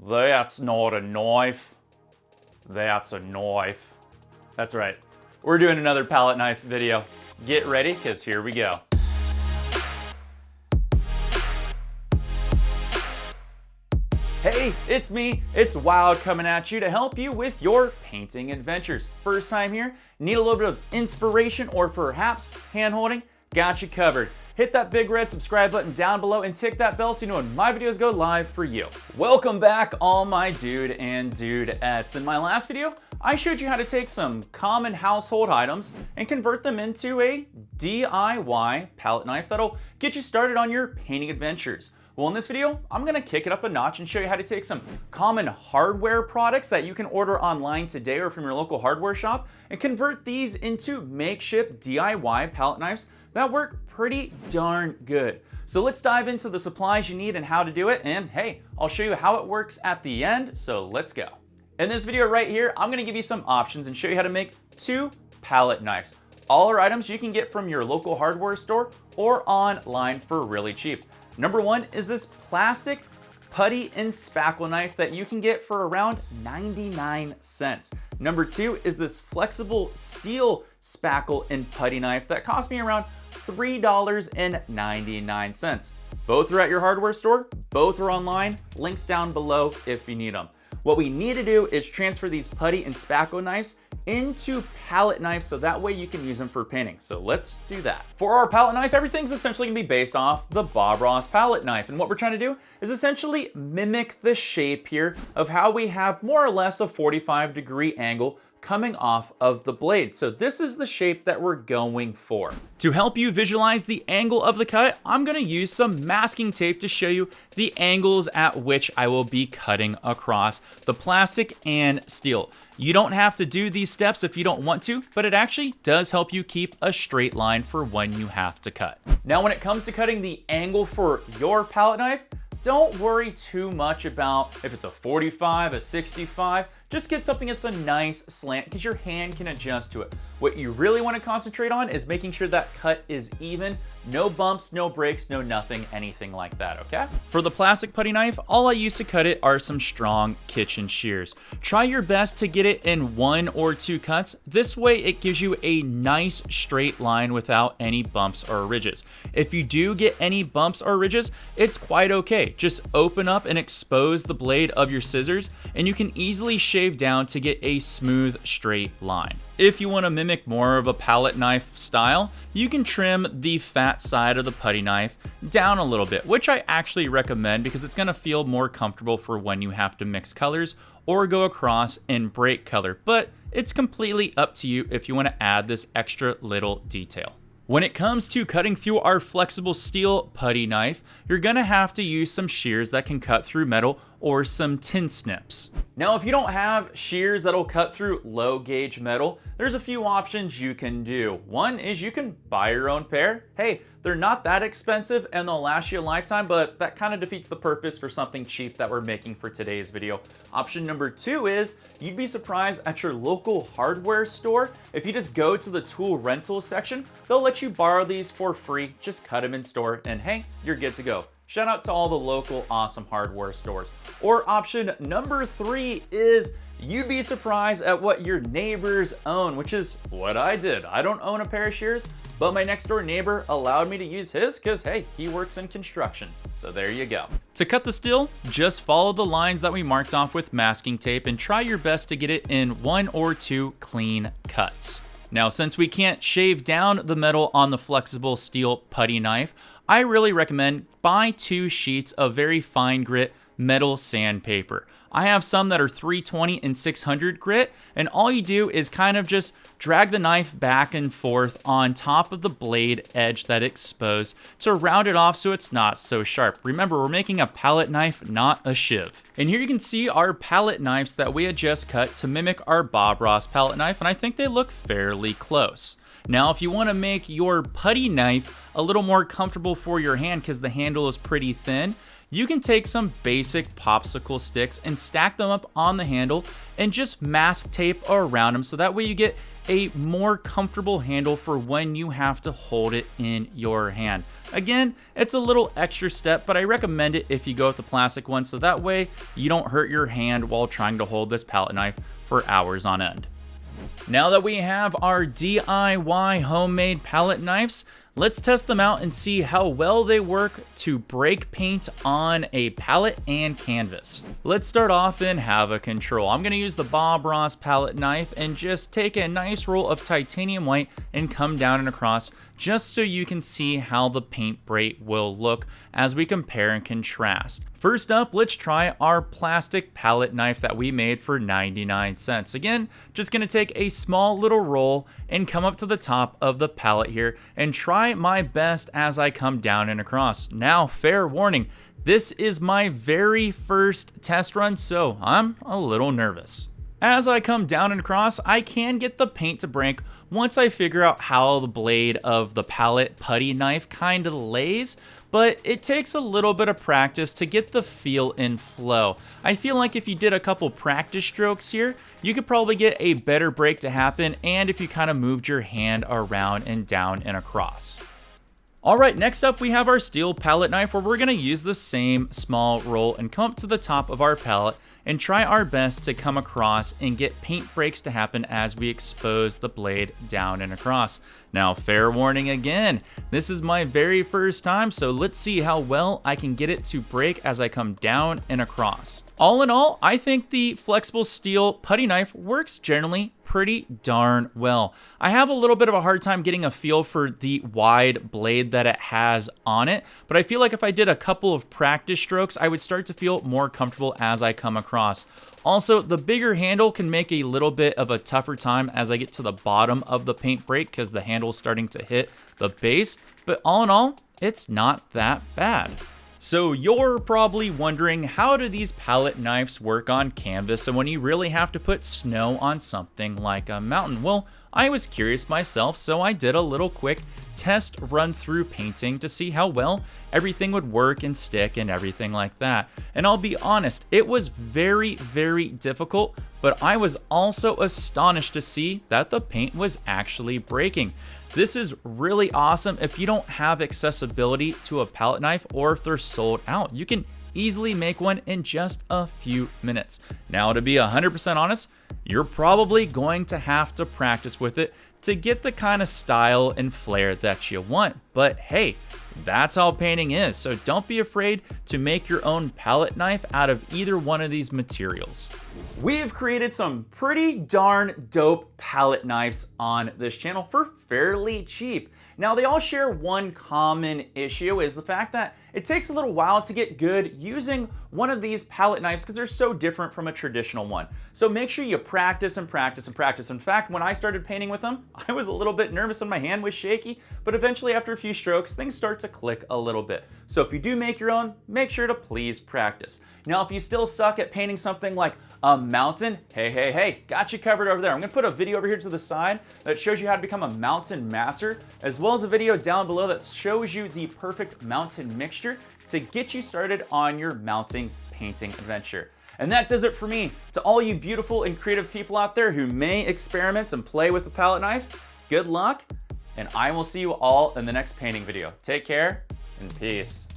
That's not a knife. That's a knife. That's right. We're doing another palette knife video. Get ready, because here we go. Hey, it's me, it's Wild, coming at you to help you with your painting adventures. First time here, need a little bit of inspiration or perhaps hand holding? Got you covered. Hit that big red subscribe button down below and tick that bell so you know when my videos go live for you. Welcome back, all my dude and dudettes. In my last video, I showed you how to take some common household items and convert them into a DIY palette knife that'll get you started on your painting adventures. Well, in this video, I'm gonna kick it up a notch and show you how to take some common hardware products that you can order online today or from your local hardware shop and convert these into makeshift DIY palette knives that work pretty darn good. So let's dive into the supplies you need and how to do it, and hey, I'll show you how it works at the end, so let's go. In this video right here, I'm gonna give you some options and show you how to make 2 palette knives. All are items you can get from your local hardware store or online for really cheap. Number 1 is this plastic putty and spackle knife that you can get for around 99 cents. Number 2 is this flexible steel spackle and putty knife that cost me around $3.99. Both are at your hardware store, both are online, links down below if you need them. What we need to do is transfer these putty and spackle knives into palette knives so that way you can use them for painting. So let's do that. For our palette knife, everything's essentially gonna be based off the Bob Ross palette knife. And what we're trying to do is essentially mimic the shape here of how we have more or less a 45-degree angle coming off of the blade. So this is the shape that we're going for. To help you visualize the angle of the cut, I'm gonna use some masking tape to show you the angles at which I will be cutting across the plastic and steel. You don't have to do these steps if you don't want to, but it actually does help you keep a straight line for when you have to cut. Now, when it comes to cutting the angle for your palette knife, don't worry too much about if it's a 45, a 65, just get something that's a nice slant because your hand can adjust to it. What you really want to concentrate on is making sure that cut is even, no bumps, no breaks, no nothing, anything like that, okay? For the plastic putty knife, all I use to cut it are some strong kitchen shears. Try your best to get it in 1 or 2 cuts. This way it gives you a nice straight line without any bumps or ridges. If you do get any bumps or ridges, it's quite okay. Just open up and expose the blade of your scissors and you can easily shave down to get a smooth straight line. If you want to mimic more of a palette knife style, you can trim the fat side of the putty knife down a little bit, which I actually recommend because it's going to feel more comfortable for when you have to mix colors or go across and break color, but it's completely up to you if you want to add this extra little detail. When it comes to cutting through our flexible steel putty knife, you're gonna have to use some shears that can cut through metal or some tin snips. Now, if you don't have shears that'll cut through low gauge metal, there's a few options you can do. One is you can buy your own pair. Hey, they're not that expensive and they'll last you a lifetime, but that kind of defeats the purpose for something cheap that we're making for today's video. Option number 2 is you'd be surprised at your local hardware store. If you just go to the tool rental section, they'll let you borrow these for free. Just cut them in store and hey, you're good to go. Shout out to all the local awesome hardware stores. Or option number 3 is you'd be surprised at what your neighbors own, which is what I did. I don't own a pair of shears, but my next door neighbor allowed me to use his because hey, he works in construction. So there you go. To cut the steel, just follow the lines that we marked off with masking tape and try your best to get it in 1 or 2 clean cuts. Now, since we can't shave down the metal on the flexible steel putty knife, I really recommend buy 2 sheets of very fine grit metal sandpaper. I have some that are 320 and 600 grit, and all you do is kind of just drag the knife back and forth on top of the blade edge that exposed to round it off so it's not so sharp. Remember, we're making a palette knife, not a shiv. And here you can see our palette knives that we had just cut to mimic our Bob Ross palette knife, and I think they look fairly close. Now, if you want to make your putty knife a little more comfortable for your hand because the handle is pretty thin, you can take some basic popsicle sticks and stack them up on the handle and just mask tape around them so that way you get a more comfortable handle for when you have to hold it in your hand. Again, it's a little extra step, but I recommend it if you go with the plastic one so that way you don't hurt your hand while trying to hold this palette knife for hours on end. Now that we have our DIY homemade palette knives, let's test them out and see how well they work to break paint on a palette and canvas. Let's start off in Hava Control. I'm going to use the Bob Ross palette knife and just take a nice roll of titanium white and come down and across just so you can see how the paint break will look as we compare and contrast. First up, let's try our plastic palette knife that we made for 99 cents. Again, just gonna take a small little roll and come up to the top of the palette here and try my best as I come down and across. Now, fair warning, this is my very first test run, so I'm a little nervous. As I come down and across, I can get the paint to break once I figure out how the blade of the palette putty knife kind of lays, but it takes a little bit of practice to get the feel and flow. I feel like if you did a couple practice strokes here, you could probably get a better break to happen, and if you kind of moved your hand around and down and across. Alright, next up we have our steel palette knife where we're going to use the same small roll and come up to the top of our palette and try our best to come across and get paint breaks to happen as we expose the blade down and across. Now, fair warning again, this is my very first time, so let's see how well I can get it to break as I come down and across. All in all, I think the flexible steel putty knife works generally pretty darn well. I have a little bit of a hard time getting a feel for the wide blade that it has on it, but I feel like if I did a couple of practice strokes, I would start to feel more comfortable as I come across. Also, the bigger handle can make a little bit of a tougher time as I get to the bottom of the paint break because the handle is starting to hit the base, but all in all, it's not that bad. So you're probably wondering, how do these palette knives work on canvas and when you really have to put snow on something like a mountain? Well, I was curious myself, so I did a little quick test run through painting to see how well everything would work and stick and everything like that. And I'll be honest, it was very, very difficult, but I was also astonished to see that the paint was actually breaking. This is really awesome if you don't have accessibility to a palette knife or if they're sold out. You can easily make one in just a few minutes. Now, to be 100% honest, you're probably going to have to practice with it to get the kind of style and flair that you want. But hey, that's how painting is, so don't be afraid to make your own palette knife out of either one of these materials. We've created some pretty darn dope palette knives on this channel for fairly cheap. Now, they all share one common issue, is the fact that it takes a little while to get good using one of these palette knives because they're so different from a traditional one. So make sure you practice and practice and practice. In fact, when I started painting with them, I was a little bit nervous and my hand was shaky, but eventually after a few strokes, things start to click a little bit. So if you do make your own, make sure to please practice. Now, if you still suck at painting something like a mountain, hey, got you covered over there. I'm gonna put a video over here to the side that shows you how to become a mountain master, as well as a video down below that shows you the perfect mountain mixture to get you started on your mountain painting adventure. And that does it for me. To all you beautiful and creative people out there who may experiment and play with a palette knife, good luck, and I will see you all in the next painting video. Take care and peace.